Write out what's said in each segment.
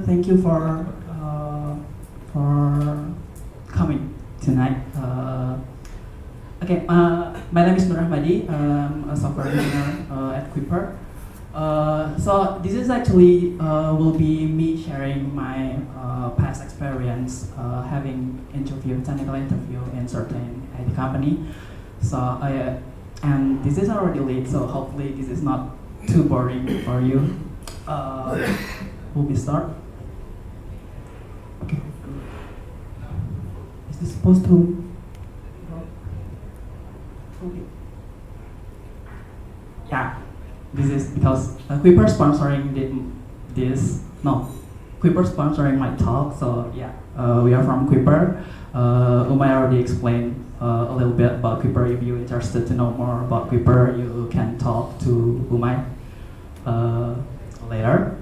thank you for coming tonight. My name is Nurrahmadie. I'm a software engineer at Quipper. So this is actually will be me sharing my past experience having technical interview in certain IT company. So and this is already late, so hopefully this is not too boring for you. Will we start? Okay. Is this supposed to? Okay. Yeah, this is because Quipper sponsoring this. No, Quipper sponsoring my talk. So yeah, we are from Quipper. Umay already explained a little bit about Quipper. If you're interested to know more about Quipper, you can talk to Umay later.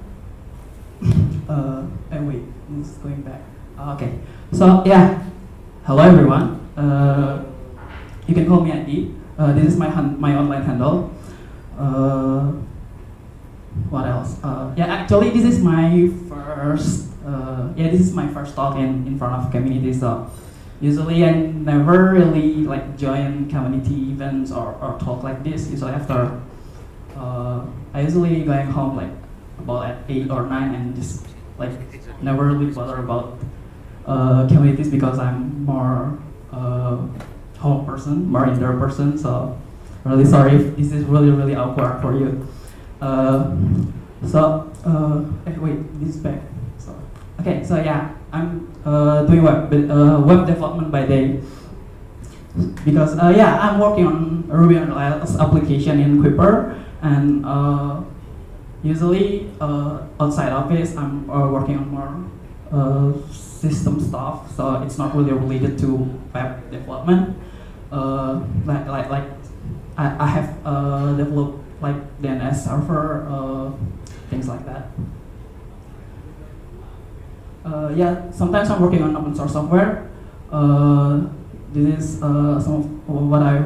And wait, this is going back. Okay, so yeah, hello everyone. You can call me Andy. This is my online handle. What else? Yeah, actually, this is my first. This is my first talk in front of community. So usually, I never really like join community events or talk like this. Usually after, I usually going home like about at 8 or 9 and just like never really bother about communities because I'm more home person, more indoor person. So really sorry if this is really awkward for you. Wait, this is back. So okay, so yeah, I'm doing web development by day because I'm working on a Ruby on Rails application in Quipper, and usually outside office I'm working on more system stuff, so it's not really related to web development. I have developed like DNS server, things like that. Sometimes I'm working on open source software. This is some of what I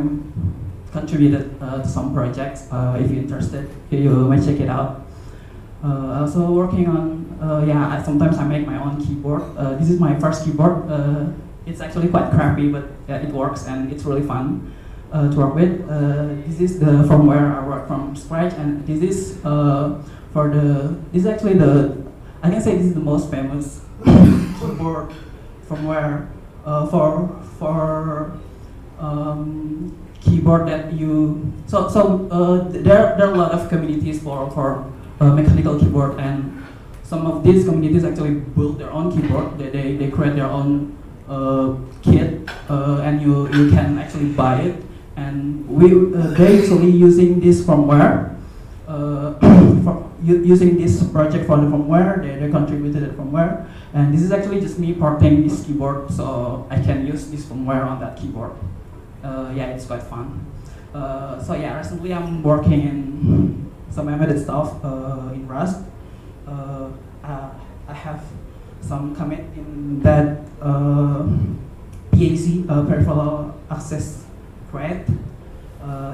contributed to some projects. If you're interested, you might check it out. Also working on, sometimes I make my own keyboard. This is my first keyboard. It's actually quite crappy, but it works and it's really fun to work with. This is the firmware I work from scratch, and this is this is actually I can say this is the most famous keyboard firmware for keyboard that you. There are a lot of communities for mechanical keyboard, and some of these communities actually build their own keyboard. They create their own kit, and you can actually buy it. And they're usually using this firmware, using this project for the firmware. They contributed the firmware, and this is actually just me porting this keyboard, so I can use this firmware on that keyboard. It's quite fun. Recently I'm working in some embedded stuff in Rust. I have some commit in that PAC, peripheral access thread.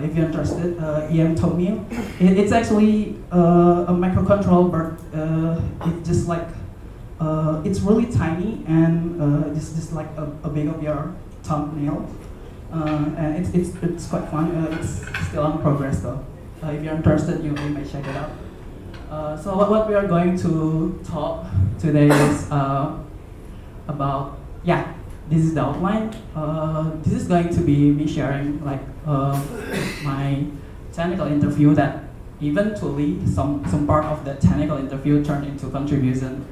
If you're interested, EM told me it's actually a microcontroller, but it's just like it's really tiny and just like a big of your thumbnail, and it's quite fun. It's still on progress though. If you're interested, you may check it out. So what we are going to talk today is about, this is the outline. This is going to be me sharing like my technical interview that eventually some part of the technical interview turned into contribution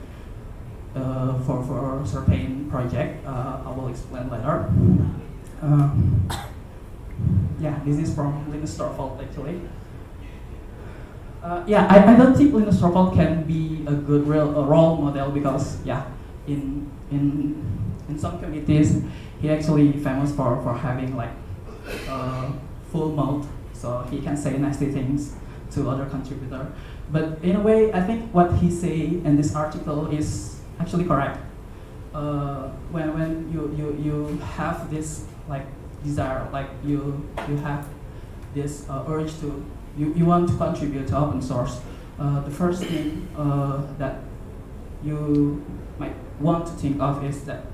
for a certain project. I will explain later. This is from Linus Torvalds actually. I don't think Linus Torvalds can be a good role model because in some communities he actually famous for having like full mouth, so he can say nasty things to other contributor. But in a way, I think what he say in this article is actually correct. When you have this like desire, like you have this urge to you want to contribute to open source, the first thing that you might want to think of is that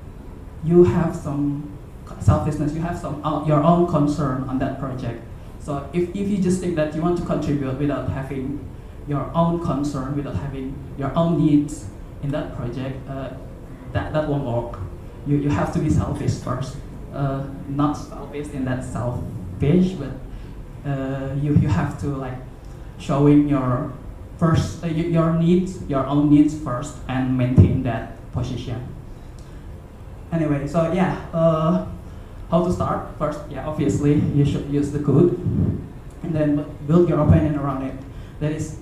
you have some selfishness, you have some your own concern on that project. So if you just think that you want to contribute without having your own concern, without having your own needs in that project, that won't work. You have to be selfish first. Not selfish in that selfish, but you have to like showing your first your needs, your own needs first, and maintain that position. Anyway, so yeah, how to start? First, yeah, obviously you should use the code, and then build your opinion around it. That is,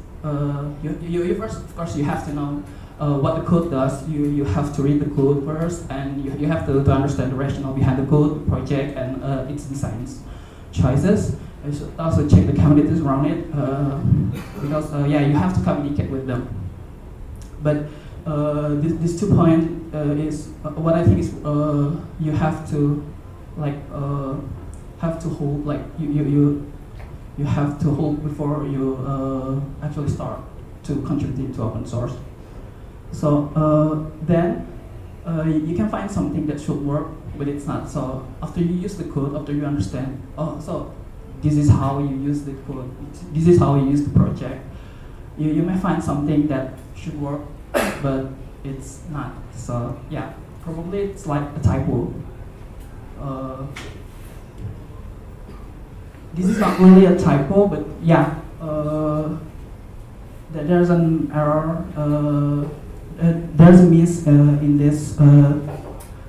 you first, of course, you have to know what the code does. You have to read the code first, and you have to understand the rationale behind the code, project, and its design choices. You should also check the communities around it, because yeah, you have to communicate with them. But this 2 point is what I think is you have to like have to hold, like you have to hold before you actually start to contribute to open source. So then you can find something that should work, but it's not. So after you use the code, after you understand, oh, so this is how you use the code, this is how you use the project, you may find something that should work, but it's not. So yeah, probably it's like a typo. This is not really a typo, but yeah, there's an error, there's a miss in this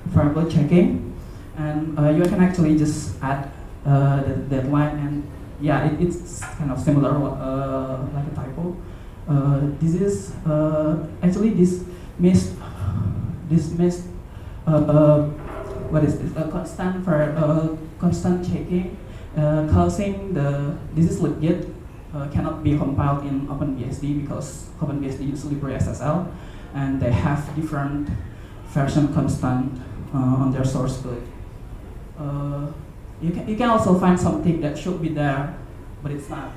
variable checking, and you can actually just add that line, and yeah, it's kind of similar like a typo. This is actually this missed what is this? Constant checking, causing this is legit cannot be compiled in OpenBSD because OpenBSD uses LibreSSL, and they have different version constant on their source code. You can also find something that should be there, but it's not.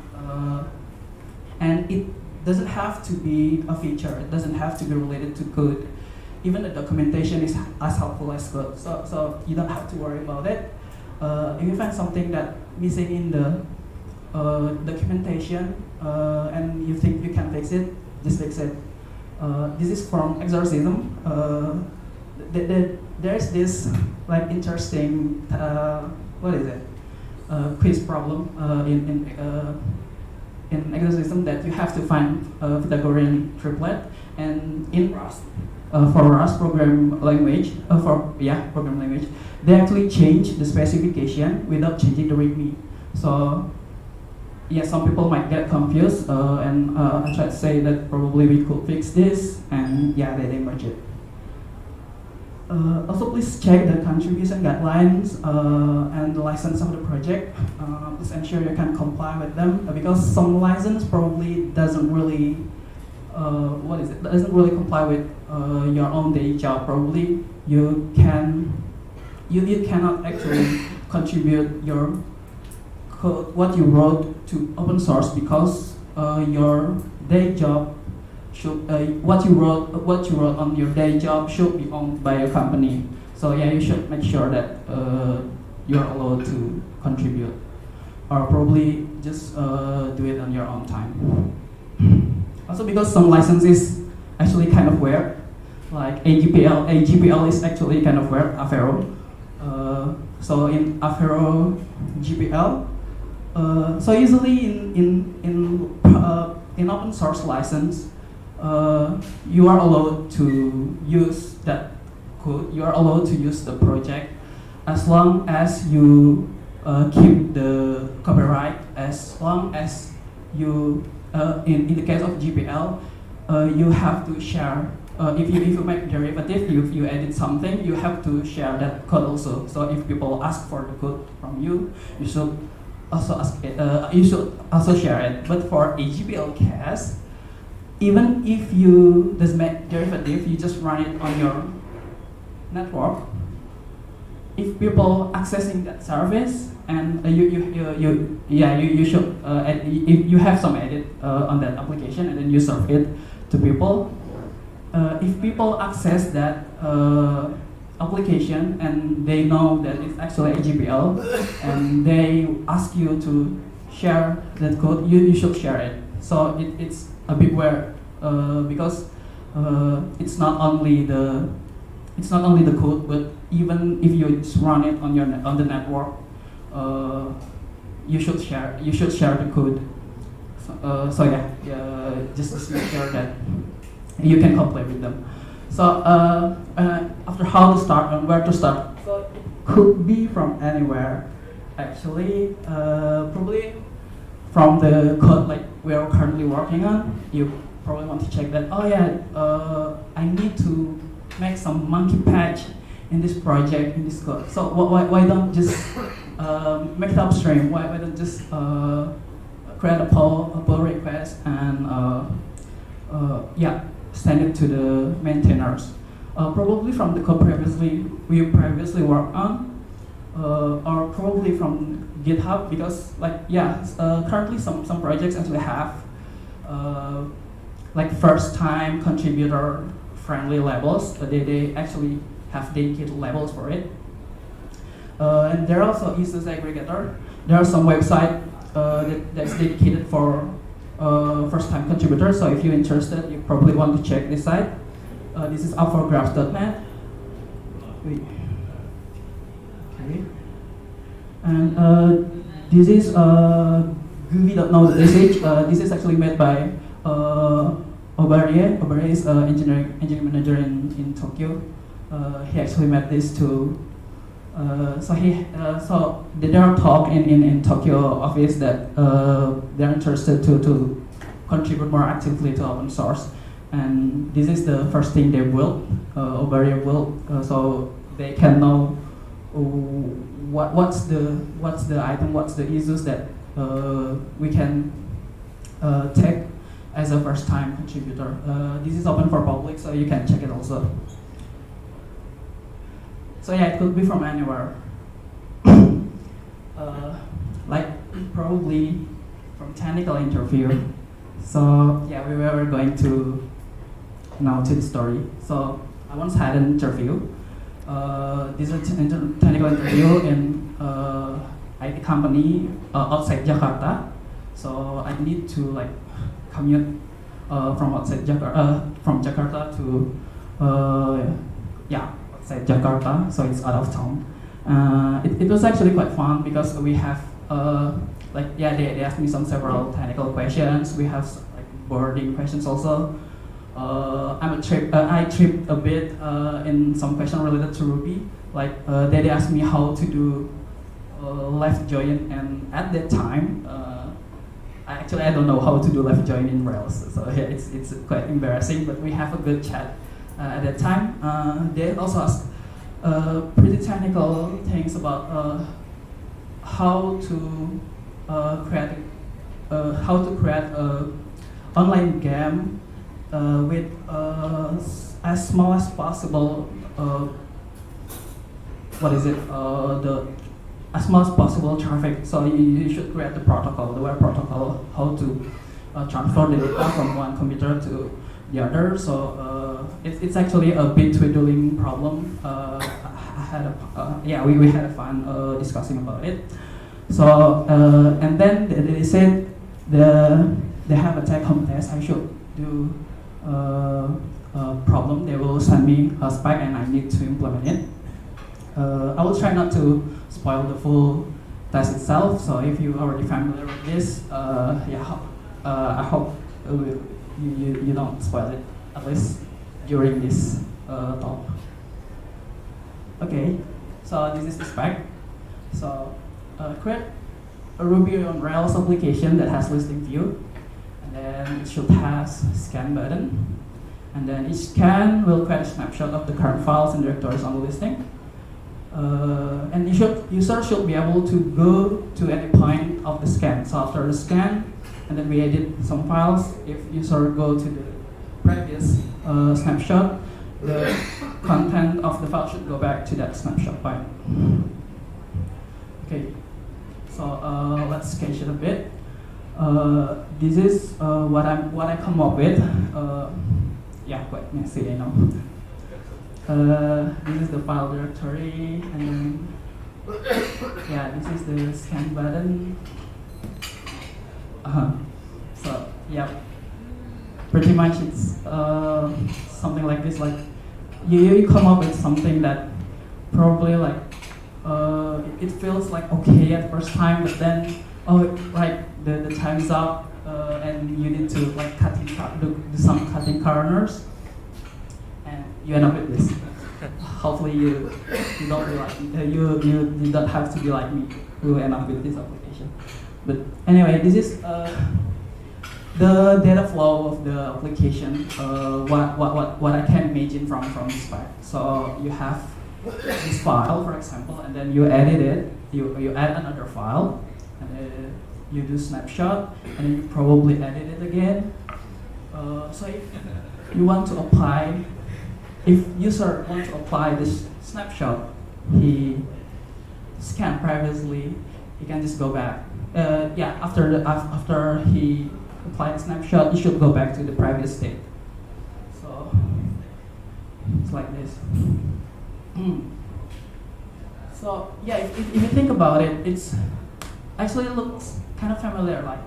And it doesn't have to be a feature. It doesn't have to be related to code. Even the documentation is as helpful as code. So you don't have to worry about it. If you find something that missing in the documentation and you think you can fix it, just fix it. This is from exorcism. There's this like interesting what is it? Quiz problem in exorcism that you have to find a Pythagorean triplet, and in Rust, for Rust program language, program language, they actually change the specification without changing the README. So yeah, some people might get confused, and I try to say that probably we could fix this, and yeah, they merge it. Also, please check the contribution guidelines and the license of the project. Please ensure you can comply with them, because some license probably doesn't really doesn't really comply with your own day job. Probably you cannot actually contribute your code, what you wrote, to open source because your day job should what you wrote on your day job should be owned by your company. So yeah, you should make sure that you're allowed to contribute, or probably just do it on your own time. Also, because some licenses actually kind of weird, like AGPL is actually kind of weird, Avero. So in Avero GPL, so usually in open source license, you are allowed to use that code, you are allowed to use the project as long as you keep the copyright, as long as you, in the case of GPL, you have to share, if you make derivative, if you edit something, you have to share that code also. So if people ask for the code from you, you should also share it. But for a GPL case, even if you just make derivative, you just run it on your network. If people accessing that service, and you should if you have some edit on that application, and then you serve it to people, if people access that application and they know that it's actually a GPL and they ask you to share that code, you should share it. So it's a big where because it's not only the code, but even if you just run it on the network, you should share the code. So yeah, just make sure that you can cooperate with them. So after how to start and where to start, so it could be from anywhere. Actually, probably from the code like we are currently working on. You probably want to check that. Oh yeah, I need to make some monkey patch in this project in this code. So why don't just make it upstream? Why don't just create a pull request and send it to the maintainers. Probably from the code we previously worked on, or probably from GitHub, because currently some projects actually have like first time contributor friendly labels. They actually have dedicated labels for it. And there are also issues aggregator. There are some websites that's dedicated for first-time contributors. So if you're interested, you probably want to check this site. This is upforgraphs.net. Okay. And this is groovy.know.sh. This is actually made by Obarie. Obarie is engineering manager in Tokyo. He actually made this too. So there are talk in Tokyo office that they're interested to contribute more actively to open source, and this is the first thing they built, Obaria built, so they can know what's the item, what's the issues that we can take as a first time contributor. This is open for public, so you can check it also. So yeah, it could be from anywhere. Like probably from technical interview. So yeah, we were going to now to the story. So I once had an interview. This is a technical interview in IT company outside Jakarta. So I need to like commute from outside Jakarta to outside Jakarta, so it's out of town. It was actually quite fun because we have they asked me several technical questions. We have like boarding questions also. I tripped a bit in some question related to Ruby. Like they asked me how to do left join, and at that time I don't know how to do left join in Rails. So yeah, it's quite embarrassing, but we have a good chat. At that time, they also asked pretty technical things about how to create an online game with as small as possible. As small as possible traffic. So you should create the protocol, the web protocol, how to transfer the data from one computer to the other. So it's actually a bit twiddling problem. We had fun discussing about it. So and then they said they have a take-home test. I should do a problem. They will send me a spec and I need to implement it. I will try not to spoil the full test itself. So if you are already familiar with this, I hope you don't spoil it, at least during this talk. Okay, so this is the spec. So create a Ruby on Rails application that has listing view, and then it should have scan button, and then each scan will create a snapshot of the current files and directories on the listing. And user should be able to go to any point of the scan. So after the scan, and then we edit some files. If user go to the previous snapshot, the content of the file should go back to that snapshot point. Okay, so let's sketch it a bit. This is what I come up with. yeah, quite messy, I know. This is the file directory, and then yeah, this is the scan button. So yeah, pretty much it's something like this. Like you come up with something that probably like it feels like okay at first time, but then right, the time is up, and you need to like do some cutting corners, and you end up with this. Hopefully you don't be like you don't have to be like me who end up with this application. But anyway, this is the data flow of the application. What I can imagine from this file. So you have this file, for example, and then you edit it. You add another file, and then you do snapshot, and then you probably edit it again. So if you want to apply, if user wants to apply this snapshot, he scanned previously, he can just go back. Yeah, after he applied the snapshot, he should go back to the previous state. So it's like this. So yeah, if you think about it, it's actually looks kind of familiar. Like,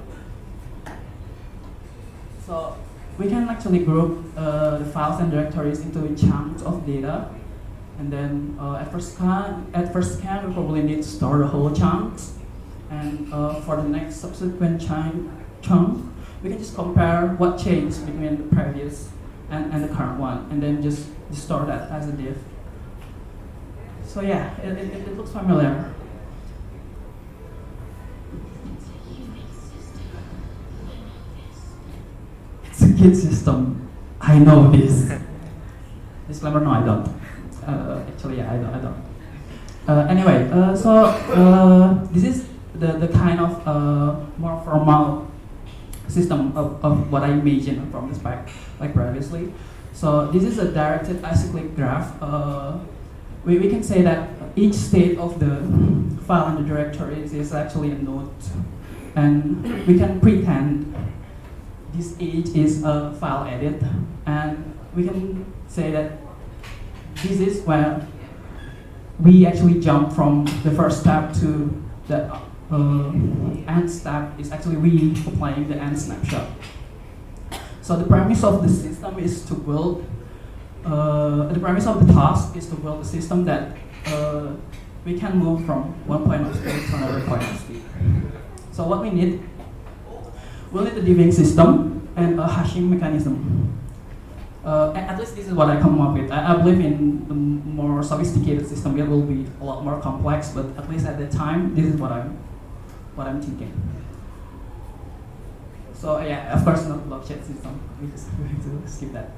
so we can actually group the files and directories into chunks of data, and then at first scan, we probably need to store the whole chunks, and for the next subsequent chunk, we can just compare what changed between the previous and the current one, and then just store that as a div. So yeah, it looks familiar. It's a good system. I know this. Disclaimer: no, I don't. Actually, yeah, I don't. Anyway, so this is the kind of more formal system of what I imagined from the spec, like previously. So this is a directed acyclic graph. We can say that each state of the file and the directories is actually a node, and we can pretend this age is a file edit, and we can say that this is where we actually jump from the first step to the end step. Is actually we applying the end snapshot. So the premise of the system is to build, the premise of the task is to build a system that we can move from one point of state to another point of state. So what we need, we'll need a diving system and a hashing mechanism. At least this is what I come up with. I believe in the more sophisticated system, it will be a lot more complex, but at least at the time, this is what I'm thinking. So yeah, of course not blockchain system. We're going to skip that.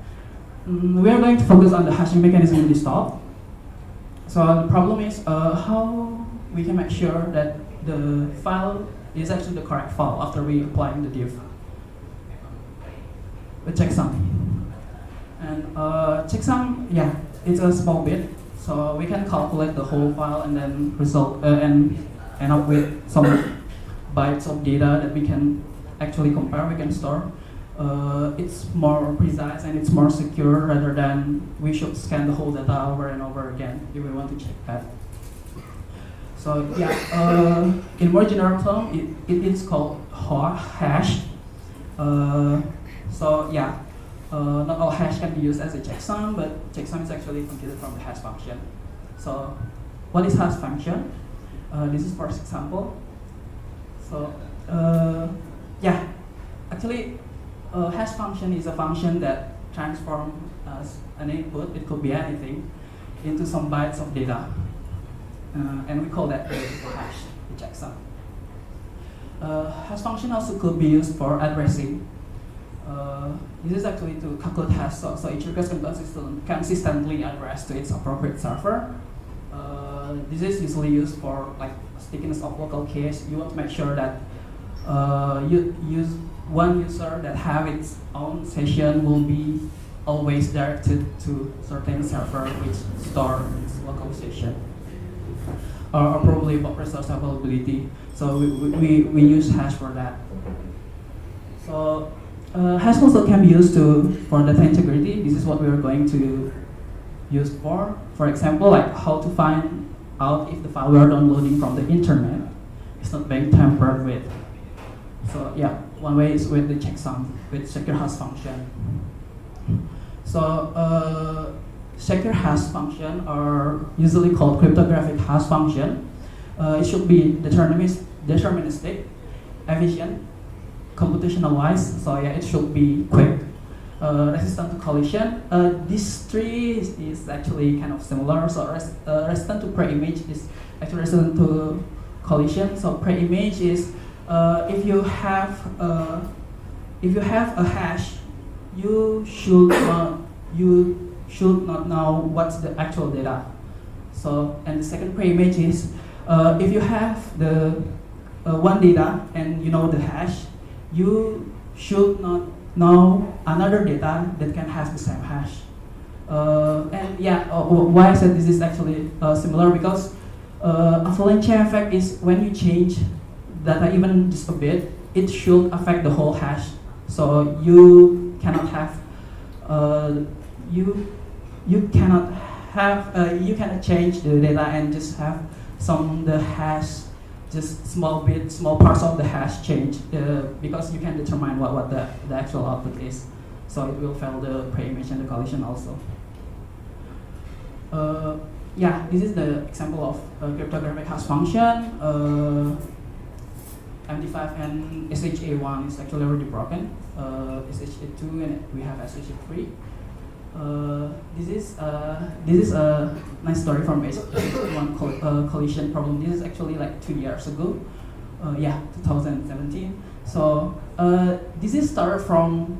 We are going to focus on the hashing mechanism in this talk. So the problem is how we can make sure that the file is actually the correct file after we applying the div. A checksum. And checksum, yeah, it's a small bit. So we can calculate the whole file and then and end up with some bytes of data that we can actually compare, we can store. It's more precise and it's more secure rather than we should scan the whole data over and over again if we want to check that. So yeah, in more general term, it is called hash. So yeah, not all hash can be used as a checksum, but checksum is actually computed from the hash function. So what is hash function? This is first example. So yeah, actually hash function is a function that transforms as an input, it could be anything, into some bytes of data. And we call that the hash, the checksum. Hash function also could be used for addressing. This is actually to calculate hash, so each request can consistently address to its appropriate server. This is usually used for like stickiness of local cache. You want to make sure that you use one user that have its own session will be always directed to certain server which store its local session, or probably about resource availability. So we use hash for that. So hash function can be used for data integrity. This is what we are going to use for. For example, like how to find out if the file we are downloading from the internet is not being tampered with. So yeah, one way is with the checksum, with secure hash function. So secure hash function are usually called cryptographic hash function. It should be deterministic, efficient, computational wise. So yeah, it should be quick, resistant to collision. These three is actually kind of similar. So resistant to pre-image is actually resistant to collision. So pre-image is if you have a hash, you should not know what's the actual data. So, and the second pre-image is if you have the one data and you know the hash, you should not know another data that can have the same hash. And yeah, why I said this is actually similar, because avalanche chain effect is when you change data even just a bit, it should affect the whole hash. So you cannot have you cannot change the data and just have the hash, just small parts of the hash change, because you can determine what the actual output is. So it will fail the pre-image and the collision also. Yeah, this is the example of cryptographic hash function. MD5 and SHA1 is actually already broken. SHA2 and we have SHA3. This is a nice story from SHA1 collision problem. This is actually like 2 years ago. Yeah, 2017. So this is started from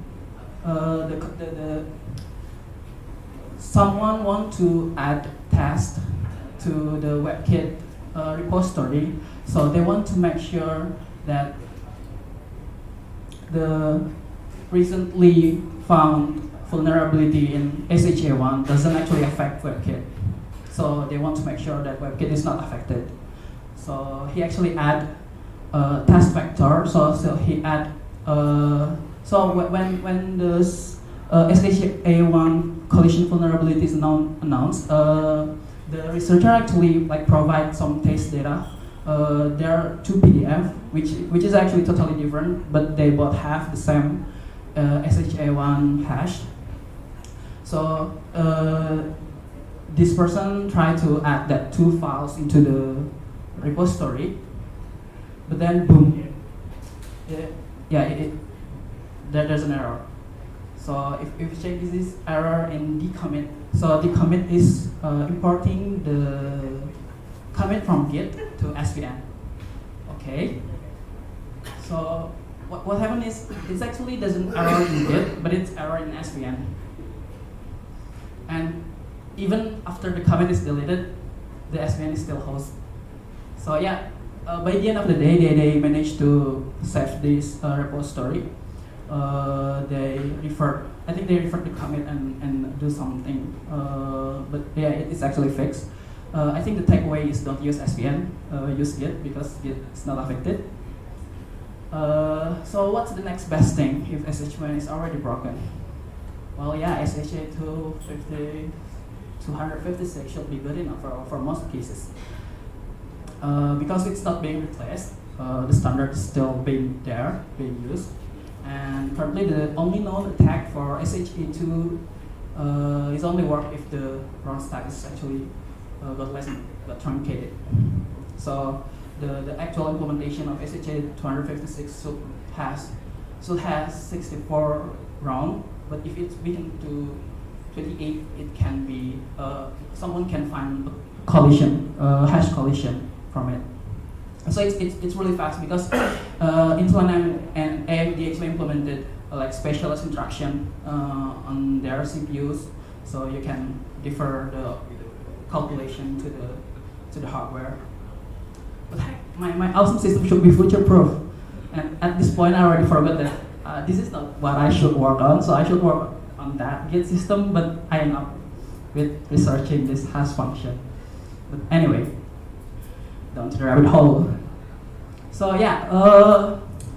someone want to add test to the WebKit repository. So they want to make sure that the recently found vulnerability in SHA1 doesn't actually affect WebKit. So they want to make sure that WebKit is not affected. So he actually add a test vector. So he add so when the SHA1 collision vulnerability is announced, the researcher actually like provide some test data. There are two PDF, which is actually totally different, but they both have the same SHA1 hash. So this person tried to add that two files into the repository, but then boom, there's an error. So if you check, this is error in the commit. So the commit is importing the commit from Git to SVN. Okay. So what happened is it actually doesn't error in Git, but it's error in SVN. And even after the commit is deleted, the SVN is still host. So yeah, by the end of the day, they managed to save this repository. I think they referred the commit and do something, but yeah, it's actually fixed. I think the takeaway is don't use SVN, use Git, because Git is not affected. So what's the next best thing if SH1 is already broken? Well, yeah, SHA 256 should be good enough for most cases. Because it's not being replaced, the standard is still being used. And currently the only known attack for SHA2 is only work if the wrong stack is actually got truncated. So the actual implementation of SHA 256 should have 64 round, but if it's weakened to 28, it can be someone can find a collision, hash collision from it. So it's really fast because Intel and AMD actually implemented like specialist instruction on their CPUs, so you can defer the calculation to the hardware. But heck, my awesome system should be future-proof. And at this point, I already forgot that this is not what I should work on. So I should work on that Git system, but I end up with researching this hash function. But anyway, down to the rabbit hole. So yeah,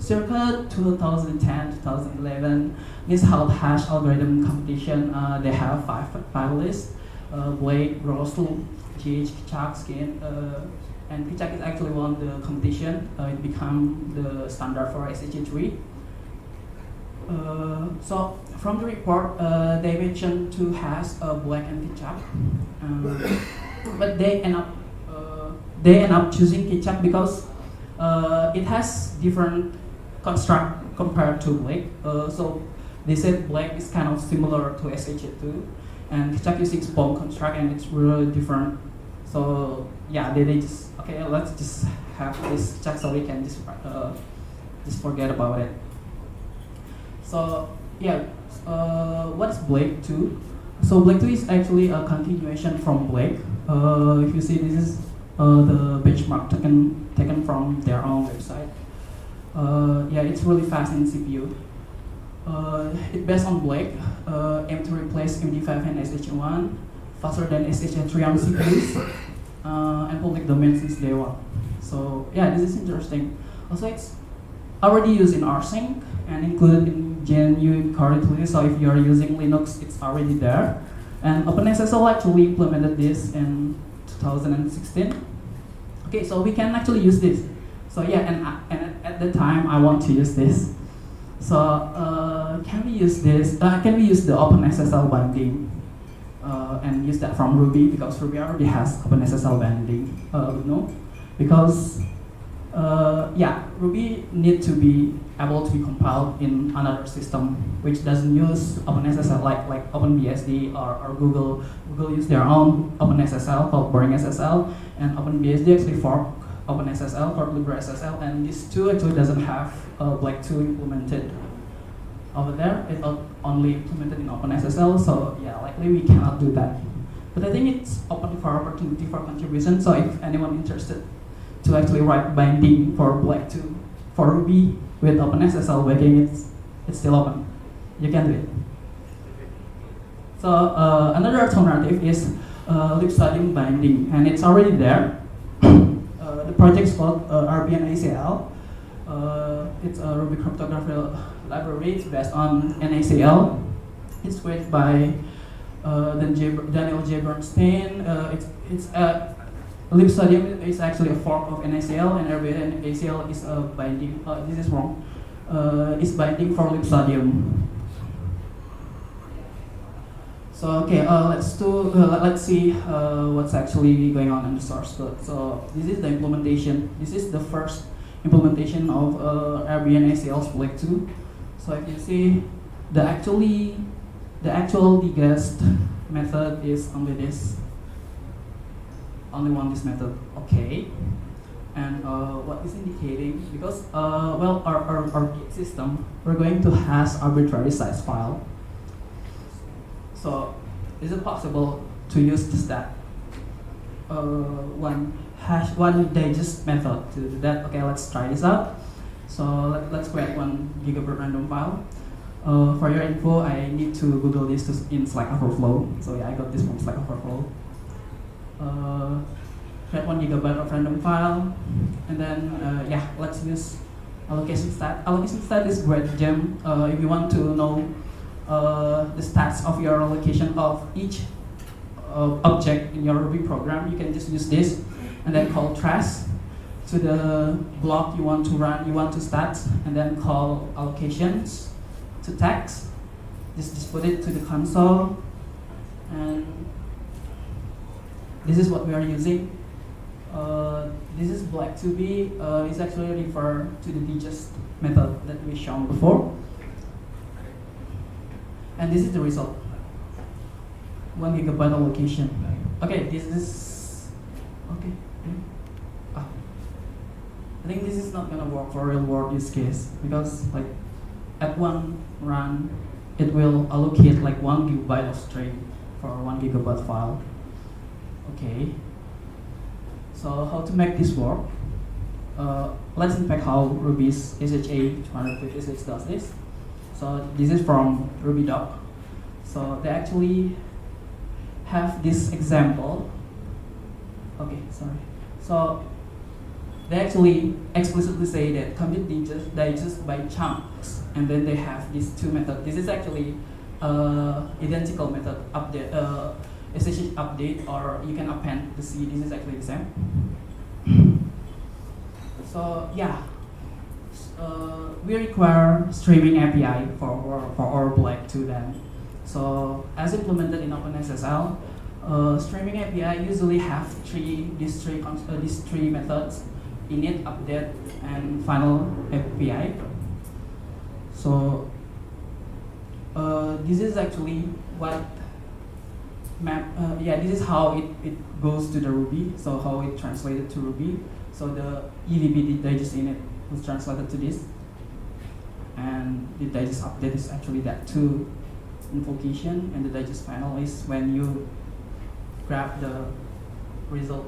circa 2010, 2011, this held hash algorithm competition. They have five finalists: Blake, Rosal, GH, Kichak, Skin, and Kichak is actually won the competition. It became the standard for SHA3. So from the report, they mentioned two hash, Blake and Kichak, but they end up choosing Kichak because it has different construct compared to Blake. So they said Blake is kind of similar to SHA2, and Kichak using bomb construct, and it's really different. So yeah, they just okay, let's just have this Kichak so we can just forget about it. So yeah, what's Blake 2? So Blake 2 is actually a continuation from Blake. If you see, this is the benchmark taken from their own website. Yeah, it's really fast in CPU. It's based on Blake, aim to replace MD5 and SHA1, faster than SHA3 on CPUs, and public domain since day one. So yeah, this is interesting. Also, it's already used in rsync and included in GNU core utility. So if you are using Linux, it's already there. And OpenSSL actually implemented this in 2016. Okay, so we can actually use this. So yeah, and at the time I want to use this. So can we use this? Can we use the OpenSSL binding and use that from Ruby, because Ruby already has OpenSSL binding? No, because yeah, Ruby need to be able to be compiled in another system which doesn't use OpenSSL, like OpenBSD or Google. Google use their own OpenSSL called BoringSSL, and OpenBSD actually fork OpenSSL called LibreSSL, and these two actually doesn't have Blake 2 implemented over there. It's only implemented in OpenSSL, so yeah, likely we cannot do that. But I think it's open for opportunity for contribution, so if anyone interested to actually write binding for Blake 2 for Ruby with OpenSSL backing, it's still open. You can do it. So another alternative is libstadium binding, and it's already there. The project is called RBNACL. It's a Ruby cryptography library. It's based on NaCl. It's created by Daniel J. Bernstein. Libstadium is actually a fork of NaCl, and RBNACL is a binding. This is wrong. It's binding for libstadium. So okay, let's see what's actually going on in the source code. So this is the implementation. This is the first implementation of RBNACL's Blake 2. So if you see, the actual degest method is only this. Only one this method. Okay. And what is indicating, because well, our Git system, we're going to hash arbitrary size file. So is it possible to use just that one digest method to do that? Okay, let's try this out. So let's create 1 GB random file. For your info, I need to Google this in Stack Overflow. So yeah, I got this from Stack Overflow. Create 1 GB of random file, and then yeah, let's use allocation stat. Allocation stat is great gem if you want to know the stats of your allocation of each object in your Ruby program. You can just use this and then call trace to the block you want to run, you want to stats, and then call allocations to text. Just put it to the console, and this is what we are using. This is Blake 2b. It's actually refer to the digest method that we shown before. And this is the result. 1 GB allocation. Okay, this is okay. I think this is not gonna work for real world use case, because like at one run, it will allocate like 1 GB of string for 1 GB file. Okay. So how to make this work? Let's unpack how Ruby's SHA256 does this. So this is from Ruby doc. So they actually have this example. Okay, sorry. So they actually explicitly say that compute digest by chunks, and then they have these two methods. This is actually identical method update, SSH update, or you can append the C. This is actually the same. So yeah, we require streaming API for our Black 2 then. So as implemented in OpenSSL, streaming API usually have these three methods: init, update, and final API. So this is actually what this is how it goes to the Ruby. So how it translated to Ruby. So the EVB digest init was translated to this, and the digest update is actually that two invocation, and the digest final is when you grab the result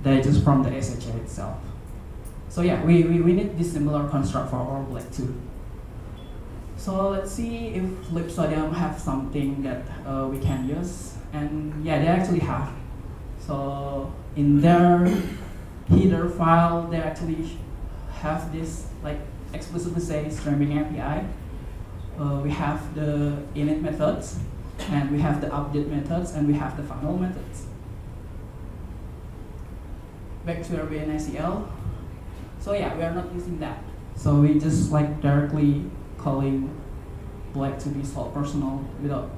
digest from the SHA itself. So yeah, we need this similar construct for our Black 2. So let's see if libsodium have something that we can use, and yeah, they actually have. So in their header file, they actually have this, like, explicitly say streaming API. We have the init methods, and we have the update methods, and we have the final methods. Back to RBNSEL. So yeah, we are not using that. So we just like directly calling Black to be salt personal without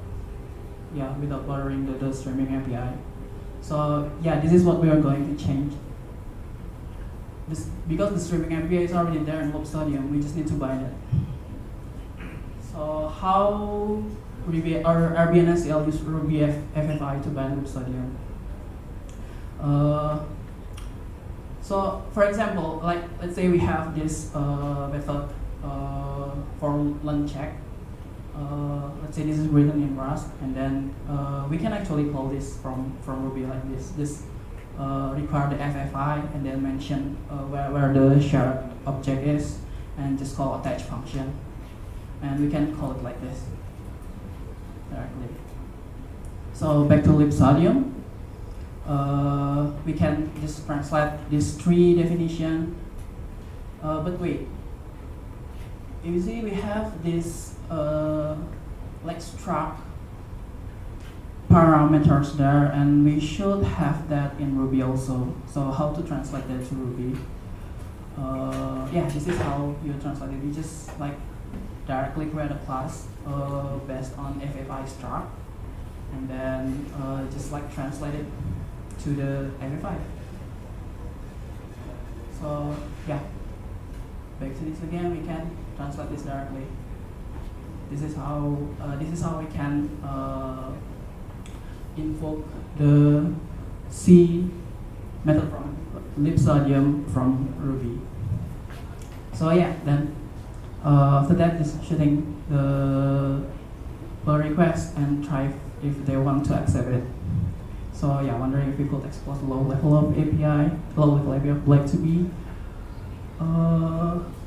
bothering the streaming API. So yeah, this is what we are going to change. Because the streaming API is already there in libsodium, we just need to bind it. So how Ruby or RBNSEL use Ruby FFI to bind libsodium? So for example, like let's say we have this method for learn check. Let's say this is written in Rust, and then we can actually call this from Ruby like this. This require the FFI, and then mention where the shared object is, and just call attach function, and we can call it like this directly. So back to libsodium, we can just translate this tree definition, but wait, you see we have this like struct parameters there, and we should have that in Ruby also. So how to translate that to Ruby? Yeah, this is how you translate it. You just like directly create a class based on FFI struct, and then just like translate it to the FFI. So yeah, back to this again, we can translate this directly. This is how we can invoke the C method from libsodium from Ruby. So yeah, then after that, just shooting the pull request and try if they want to accept it. So yeah, wondering if we could expose low level of API of Black 2B.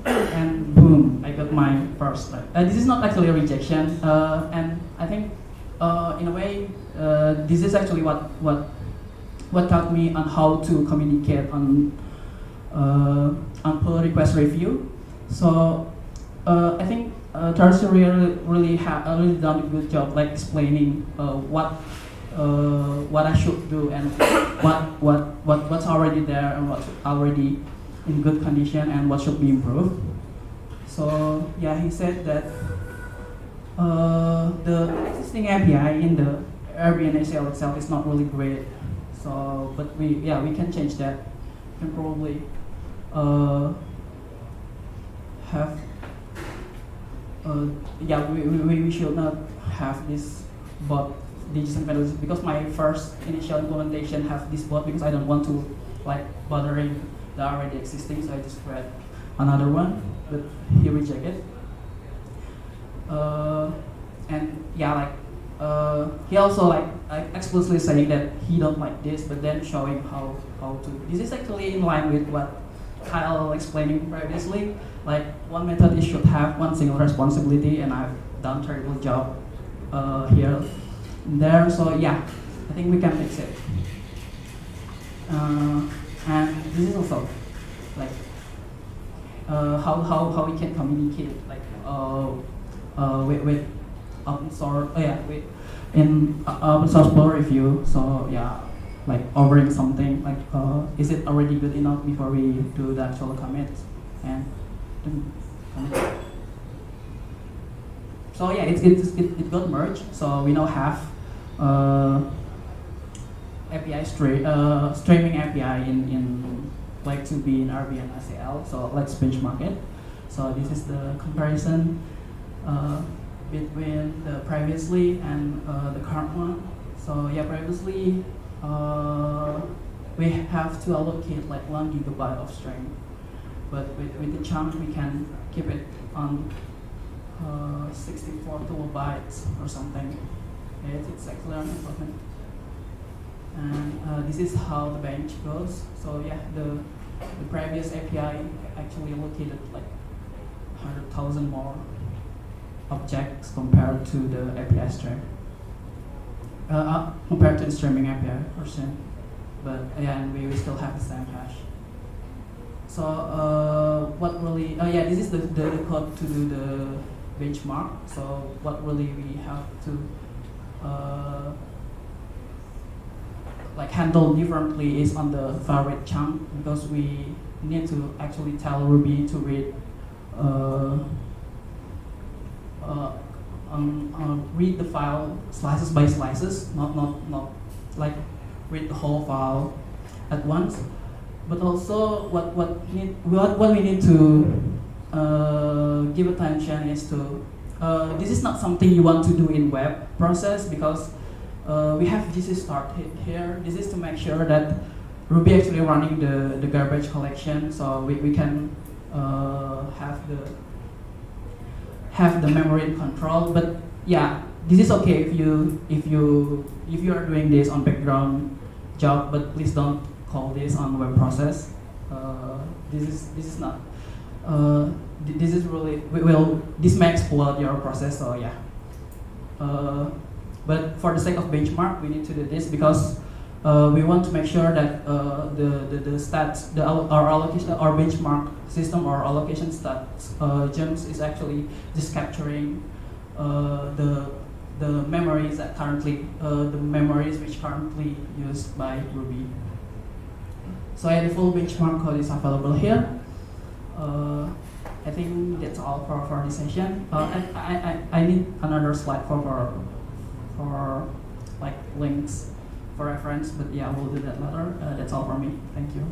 And boom, I got my first. This is not actually a rejection, and I think in a way this is actually what taught me on how to communicate on pull request review. So I think Tarsi really done a good job like explaining what I should do, and what's already there and what's already in good condition and what should be improved. So yeah, he said that the existing API in the RBNSEL itself is not really great. So, but we can change that. We can probably have we should not have this bot digital penalties, because my first initial implementation have this bot because I don't want to like bothering the already existing, so I just create another one, but he rejected. And yeah, like he also like explicitly saying that he don't like this, but then showing how to. This is actually in line with what Kyle explaining previously. Like one method is should have one single responsibility, and I've done terrible job here and there. So yeah, I think we can fix it. And this is also like how we can communicate like with open source. With in open source pull review. So yeah, like ordering something like is it already good enough before we do the actual commit and commit. So yeah, it got merged. So we now have API streaming API in like to be in RB and SAL. So let's benchmark it. So this is the comparison between the previously and the current one. So yeah, previously we have to allocate like 1 gigabyte of string, but with the chunk we can keep it on 64 kilobytes or something. It's actually an improvement. And this is how the bench goes. So yeah, the previous API actually allocated like 100,000 more objects compared to the API stream. Compared to the streaming API version. But yeah, and we still have the same hash. So what really, this is the code to do the benchmark. So what really we have to like handle differently is on the file read chunk, because we need to actually tell Ruby to read read the file slices by slices, not like read the whole file at once. But also what we need to give attention is to this is not something you want to do in web process, because we have GC start here. This is to make sure that Ruby actually running the garbage collection, so we can have the memory control. But yeah, this is okay if you are doing this on background job, but please don't call this on web process. This is not. This is really this may explode your process. So yeah. But for the sake of benchmark, we need to do this because we want to make sure that the stats, our allocation, our benchmark system, or allocation stats gems is actually just capturing the memories that currently the memories which currently used by Ruby. So yeah, the full benchmark code is available here. I think that's all for this session. I need another slide for like links for reference, but yeah, we'll do that later. That's all from me. Thank you.